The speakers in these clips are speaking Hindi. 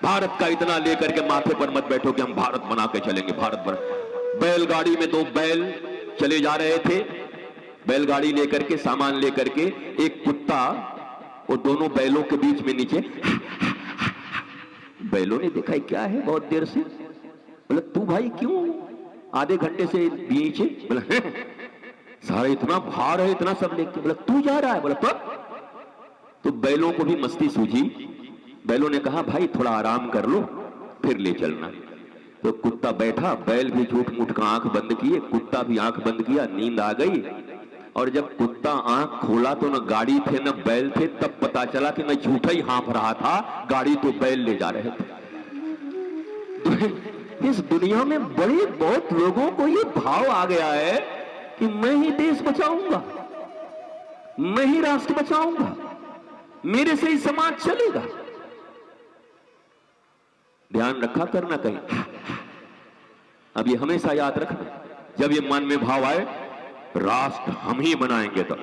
भारत का इतना लेकर के माथे पर मत बैठो कि हम भारत बना के चलेंगे, भारत बना। बैलगाड़ी में दो बैल चले जा रहे थे, बैलगाड़ी लेकर के, सामान लेकर के। एक कुत्ता वो दोनों बैलों के बीच में नीचे, बैलों ने देखा क्या है बहुत देर से, बोला तू भाई क्यों आधे घंटे से नीचे? बोला सारा इतना भार है, इतना सब लेके। बोला तू जा रहा है? बोला तो बैलों को भी मस्ती सूझी। बैलों ने कहा भाई थोड़ा आराम कर लो फिर ले चलना। तो कुत्ता बैठा, बैल भी झूठ मूठ का आंख बंद किए, कुत्ता भी आंख बंद किया, नींद आ गई। और जब कुत्ता आंख खोला तो न गाड़ी थे न बैल थे, तब पता चला कि मैं झूठा ही हाँफ रहा था, गाड़ी तो बैल ले जा रहे थे। तो इस दुनिया में बड़े बहुत लोगों को ये भाव आ गया है कि मैं ही देश बचाऊंगा, मैं ही राष्ट्र बचाऊंगा, मेरे से ही समाज चलेगा। ध्यान रखा करना कहीं। अब ये हमेशा याद रखना, जब ये मन में भाव आए राष्ट्र हम ही बनाएंगे, तो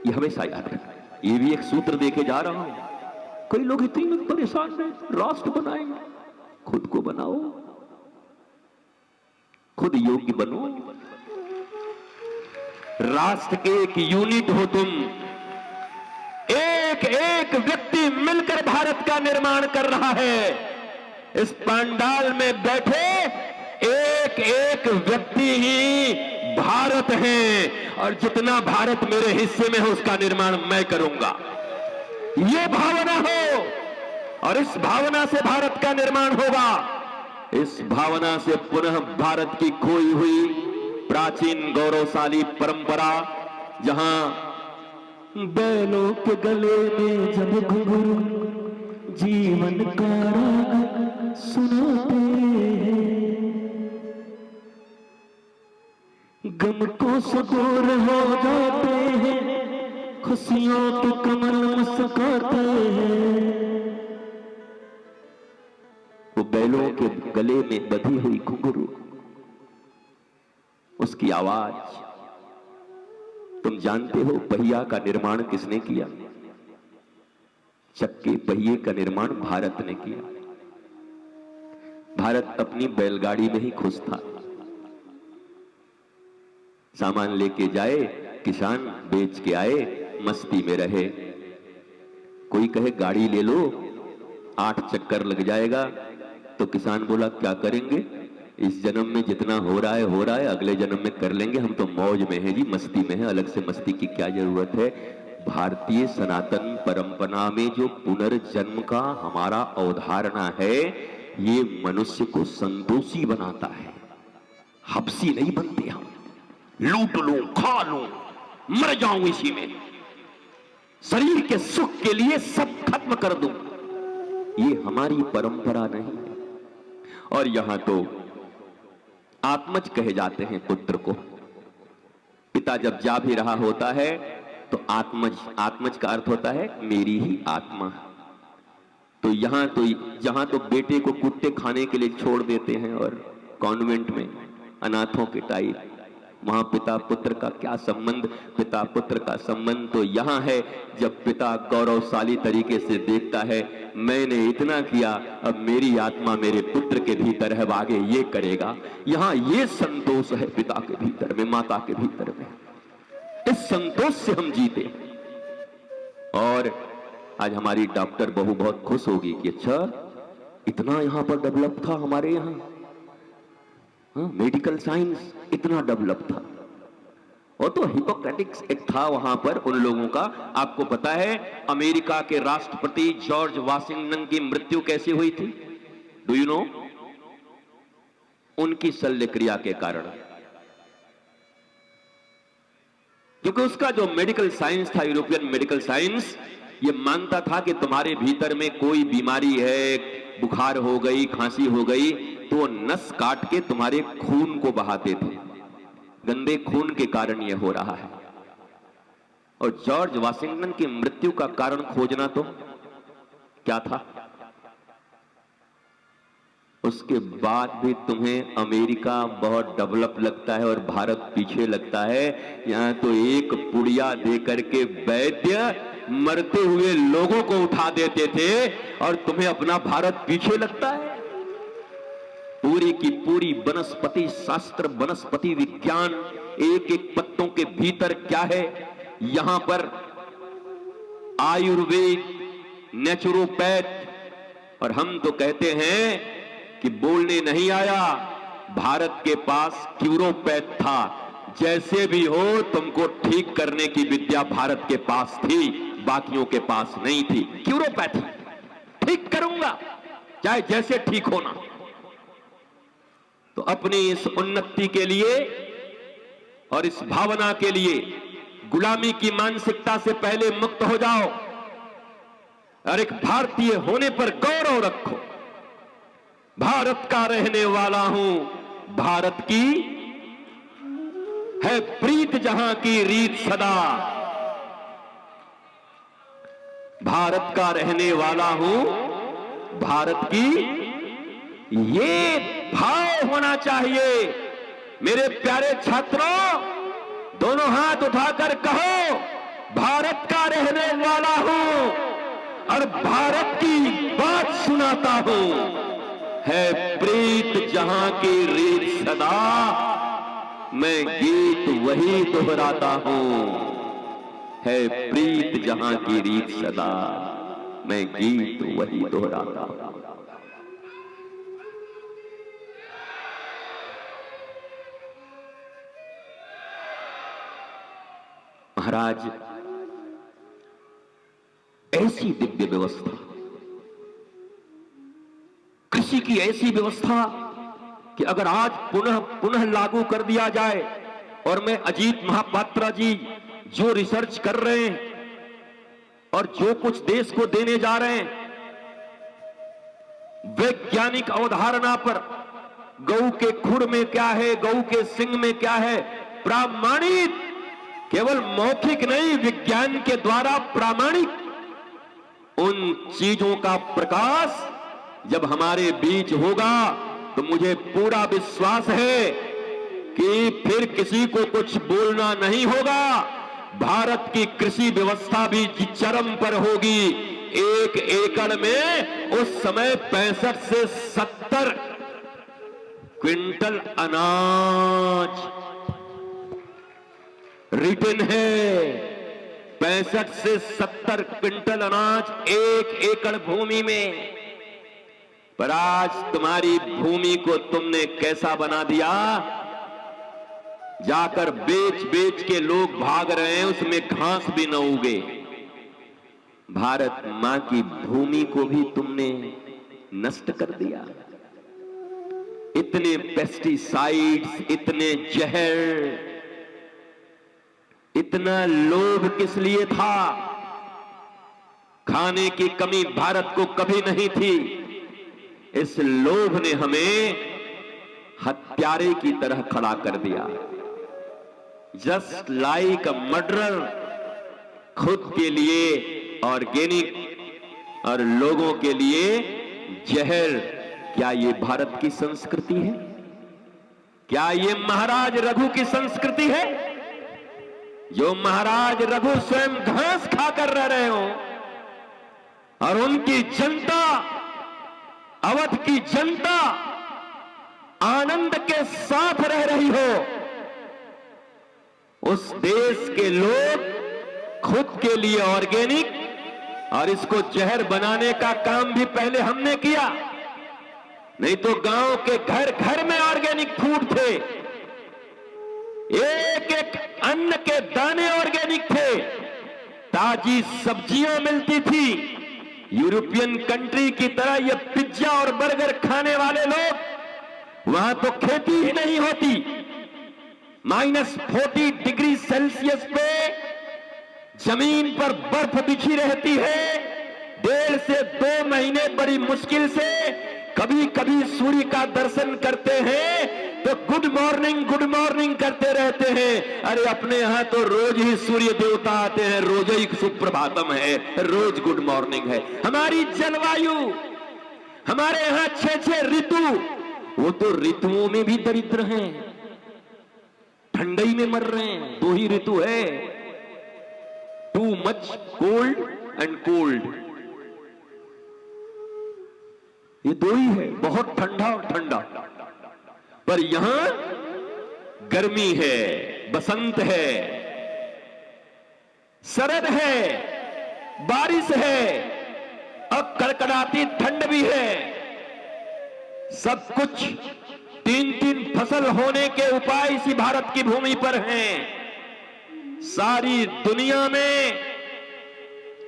ये हमेशा याद रखना। ये भी एक सूत्र देके जा रहा हूं। कई लोग इतने परेशान हैं, राष्ट्र बनाएंगे। खुद को बनाओ, खुद योग्य बनो। राष्ट्र के एक यूनिट हो तुम। एक एक व्यक्ति मिलकर भारत का निर्माण कर रहा है। इस पंडाल में बैठे एक एक व्यक्ति ही भारत है, और जितना भारत मेरे हिस्से में है उसका निर्माण मैं करूंगा। ये भावना हो, और इस भावना से भारत का निर्माण होगा। इस भावना से पुनः भारत की खोई हुई प्राचीन गौरवशाली परंपरा, जहां बैलों के गले में जब घुंघरू जीवन का राग सुनाते हैं, गम को सगोर हो जाते हैं, खुशियों के कमल मुस्कुराते हैं। वो बैलों के गले में बंधी हुई घुंघरू, उसकी आवाज। तुम जानते हो पहिया का निर्माण किसने किया? चक्के पहिए का निर्माण भारत ने किया। भारत अपनी बैलगाड़ी में ही खुश था। सामान लेके जाए, किसान बेच के आए, मस्ती में रहे। कोई कहे गाड़ी ले लो, 8 चक्कर लग जाएगा, तो किसान बोला क्या करेंगे, इस जन्म में जितना हो रहा है, अगले जन्म में कर लेंगे, हम तो मौज में हैं जी, मस्ती में हैं, अलग से मस्ती की क्या जरूरत है। भारतीय सनातन परंपरा में जो पुनर्जन्म का हमारा अवधारणा है, ये मनुष्य को संतोषी बनाता है। हपसी नहीं बनते हम, लूट लूं, खा लूं, मर जाऊं इसी में, शरीर के सुख के लिए सब खत्म कर दूं, ये हमारी परंपरा नहीं है। और यहां तो आत्मज कहे जाते हैं पुत्र को। पिता जब जा भी रहा होता है तो आत्मज, आत्मज का अर्थ होता है मेरी ही आत्मा। तो जहां तो बेटे को कुत्ते खाने के लिए छोड़ देते हैं, और कॉन्वेंट में अनाथों के टाइप, वहां पिता पुत्र का क्या संबंध, पिता पुत्र का संबंध तो यहां है, जब पिता गौरवशाली तरीके से देखता है मैंने इतना किया, अब मेरी आत्मा मेरे पुत्र के भीतर है, आगे ये करेगा। यहां ये संतोष है पिता के भीतर में, माता के भीतर में। इस संतोष से हम जीते। और आज हमारी डॉक्टर बहू बहुत खुश होगी कि अच्छा इतना यहां पर डेवलप था हमारे यहां, मेडिकल साइंस इतना डेवलप था। और तो हिपोक्रेटिक्स एक था वहां पर उन लोगों का। आपको पता है अमेरिका के राष्ट्रपति जॉर्ज वाशिंगटन की मृत्यु कैसे हुई थी? Do you know? उनकी शल्य क्रिया के कारण। क्योंकि उसका जो मेडिकल साइंस था, यूरोपियन मेडिकल साइंस, ये मानता था कि तुम्हारे भीतर में कोई बीमारी है, बुखार हो गई, खांसी हो गई, तो नस काट के तुम्हारे खून को बहाते थे। गंदे खून के कारण यह हो रहा है। और जॉर्ज वाशिंगटन की मृत्यु का कारण खोजना तो क्या था? उसके बाद भी तुम्हें अमेरिका बहुत डेवलप लगता है और भारत पीछे लगता है। यहां तो एक पुड़िया दे करके वैद्य मरते हुए लोगों को उठा देते थे और तुम्हें अपना भारत पीछे लगता है। पूरी की पूरी वनस्पति शास्त्र, वनस्पति विज्ञान, एक एक पत्तों के भीतर क्या है, यहां पर आयुर्वेद, नेचुरोपैथ, और हम तो कहते हैं कि बोलने नहीं आया, भारत के पास क्यूरोपैथ था। जैसे भी हो तुमको ठीक करने की विद्या भारत के पास थी, बाकियों के पास नहीं थी। क्यूरोपैथी, ठीक करूंगा चाहे जैसे ठीक होना। तो अपनी इस उन्नति के लिए और इस भावना के लिए गुलामी की मानसिकता से पहले मुक्त हो जाओ और एक भारतीय होने पर गौरव रखो। भारत का रहने वाला हूं, भारत की है प्रीत जहां की रीत सदा। भारत का रहने वाला हूं, भारत की, ये भाव होना चाहिए। मेरे प्यारे छात्रों, दोनों हाथ उठाकर कहो, भारत का रहने वाला हूं और भारत की बात सुनाता हूं। है प्रीत जहां की रीत सदा, मैं गीत वही दोहराता हूं। है प्रीत जहां की रीत सदा, मैं गीत वही दोहराता हूं। महाराज, ऐसी दिव्य व्यवस्था, कृषि की ऐसी व्यवस्था कि अगर आज पुनः पुनः लागू कर दिया जाए, और मैं अजीत महापात्रा जी जो रिसर्च कर रहे हैं और जो कुछ देश को देने जा रहे हैं, वैज्ञानिक अवधारणा पर, गऊ के खुर में क्या है, गऊ के सिंग में क्या है, प्रामाणिक, केवल मौखिक नहीं, विज्ञान के द्वारा प्रामाणिक उन चीजों का प्रकाश जब हमारे बीच होगा, तो मुझे पूरा विश्वास है कि फिर किसी को कुछ बोलना नहीं होगा। भारत की कृषि व्यवस्था भी चरम पर होगी। 1 एकड़ में उस समय 65 से 70 क्विंटल अनाज रिटन है। 65 से 70 क्विंटल अनाज 1 एकड़ भूमि में। पर आज तुम्हारी भूमि को तुमने कैसा बना दिया, जाकर बेच बेच के लोग भाग रहे हैं, उसमें घास भी न उगे। भारत मां की भूमि को भी तुमने नष्ट कर दिया। इतने पेस्टिसाइड्स, इतने जहर, इतना लोभ किस लिए था? खाने की कमी भारत को कभी नहीं थी। इस लोभ ने हमें हत्यारे की तरह खड़ा कर दिया। जस्ट लाइक अ मर्डरर, खुद के लिए ऑर्गेनिक और लोगों के लिए जहर। क्या ये भारत की संस्कृति है? क्या ये महाराज रघु की संस्कृति है? जो महाराज रघु स्वयं घास खाकर रह रहे हो और उनकी जनता, अवध की जनता आनंद के साथ रह रही हो, उस देश के लोग खुद के लिए ऑर्गेनिक और इसको जहर बनाने का काम भी पहले हमने किया। नहीं तो गांव के घर घर में ऑर्गेनिक फूड थे, एक एक अन्न के दाने ऑर्गेनिक थे, ताजी सब्जियां मिलती थी। यूरोपियन कंट्री की तरह ये पिज्जा और बर्गर खाने वाले लोग, वहां तो खेती ही नहीं होती। -40 डिग्री सेल्सियस पे जमीन पर बर्फ बिछी रहती है। 1.5 से 2 महीने बड़ी मुश्किल से कभी कभी सूर्य का दर्शन करते हैं तो गुड मॉर्निंग करते रहते हैं। अरे अपने यहां तो रोज ही सूर्य देवता आते हैं, रोज ही सुप्रभातम है, रोज गुड मॉर्निंग है। हमारी जलवायु, हमारे यहां 6 ऋतु, वो तो ऋतुओं में भी दरिद्र हैं, ठंडई में मर रहे हैं। 2 ही ऋतु है, 2 मच कोल्ड एंड कोल्ड, ये दो ही है, बहुत ठंडा और ठंडा। पर यहां गर्मी है, बसंत है, शरद है, बारिश है, अब कड़कड़ाती ठंड भी है। सब कुछ 3-3 फसल होने के उपाय इसी भारत की भूमि पर हैं। सारी दुनिया में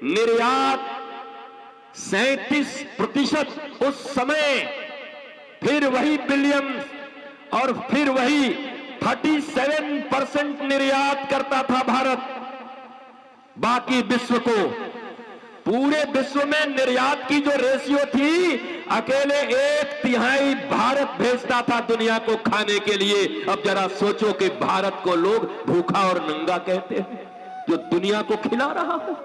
निर्यात 37% उस समय, फिर वही विलियम्स और फिर वही 37% निर्यात करता था भारत। बाकी विश्व को, पूरे विश्व में निर्यात की जो रेशियो थी, अकेले 1/3 भारत भेजता था दुनिया को खाने के लिए। अब जरा सोचो कि भारत को लोग भूखा और नंगा कहते हैं, जो दुनिया को खिला रहा हो।